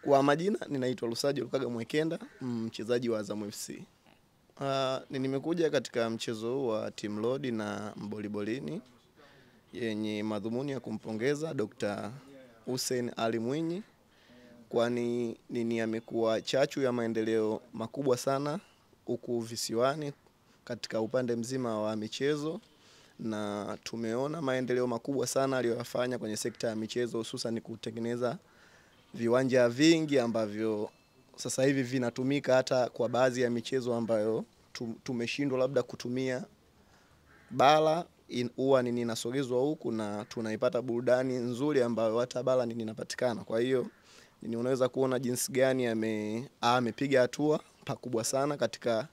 Kwa majina ninaitwa Lusajo Lukaga Mwekenda, mchezaji wa Azam FC. Nimekuja katika mchezo huu wa Team Load na Mbolibolini yenye madhumuni ya kumpongeza Dr. Hussein Ali Mwinyi, kwani amekuwa chachu ya maendeleo makubwa sana huku visiwani katika upande mzima wa michezo, na tumeona maendeleo makubwa sana aliyofanya kwenye sekta ya michezo, hususan kutengeneza viwanja vingi ambavyo sasa hivi vinatumika hata kwa baadhi ya michezo ambayo tumeshindwa labda kutumia bala, huwa ninasogezwa huku na tunaipata burudani nzuri ambayo hata bala inapatikana. Kwa hiyo unaweza kuona jinsi gani amepiga hatua pakubwa sana katika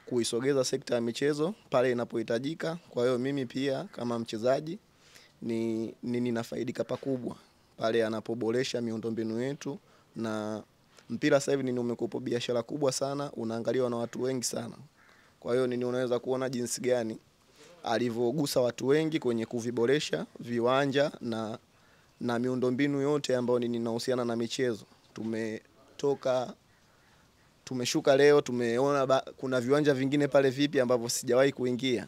kuisogeza sekta ya michezo pale inapohitajika. Kwa hiyo mimi pia kama mchezaji ninafaidika pakubwa pale anapoboresha miundombinu yetu, na mpira sasa hivi umekuwa biashara kubwa sana, unaangaliwa na watu wengi sana. Kwa hiyo unaweza kuona jinsi gani alivyogusa watu wengi kwenye kuviboresha viwanja na miundombinu yote ambayo inahusiana na michezo. Tumeshuka leo, tumeona kuna viwanja vingine pale vipi ambavyo sijawahi kuingia,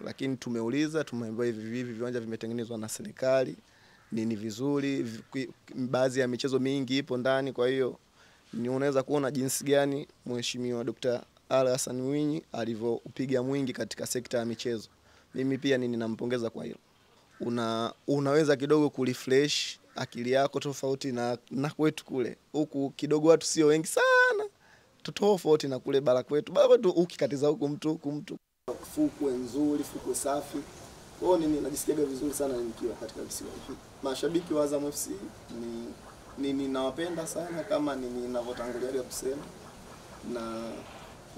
lakini tumeuliza, tumeambiwa hivi viwanja vimetengenezwa na serikali, ni vizuri, baadhi ya michezo mingi ipo ndani. Kwa hiyo unaweza kuona jinsi gani Mheshimiwa Dr. Ali Hassan Mwinyi alivyopiga mwingi katika sekta ya michezo. Mimi pia ninampongeza kwa hilo. Unaweza kidogo kurefresh akili yako tofauti na kwetu kule. Huku kidogo watu sio wengi sana, tofauti na kule bara kwetu. Bara kwetu ukikatiza huku mtu fukwe nzuri, fukwe safi. Kwa hiyo najisikia vizuri sana nikiwa katika visiwa hivi. Mashabiki wa Azam FC ninawapenda sana kama ninavyotangulia kusema, na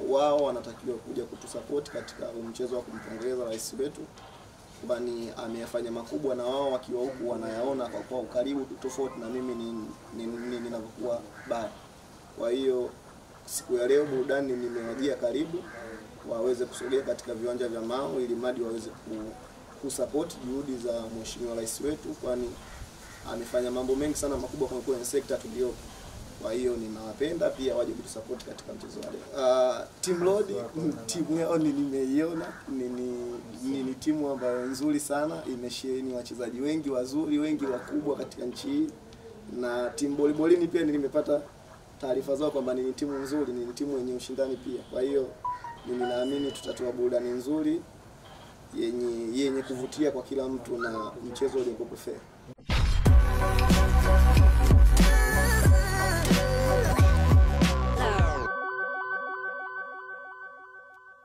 wao wanatakiwa kuja kutusupport katika mchezo wa kumpongeza rais wetu, kwani ameyafanya makubwa, na wao wakiwa huku wanayaona kwa ukaribu tofauti na mimi ninavyokuwa bara. Kwa hiyo siku ya leo burudani nimewajia karibu, waweze kusogea katika viwanja vya Mao ili madi waweze kusupport juhudi za Mheshimiwa rais wetu, kwani amefanya mambo mengi sana makubwa kwenye sekta tuliyopo. Kwa hiyo ninawapenda pia waje kutusupport katika mchezo wa leo. Team Load, timu yao nimeiona, ni timu ambayo nzuri sana, imesheheni wachezaji wengi wazuri, wengi wakubwa katika nchi hii. Na Team Mbolibolini pia nimepata taarifa zao kwamba ni timu nzuri, ni timu yenye ushindani pia. Kwa hiyo ninaamini tutatoa burudani nzuri yenye kuvutia kwa kila mtu na mchezo uliokuwa fair.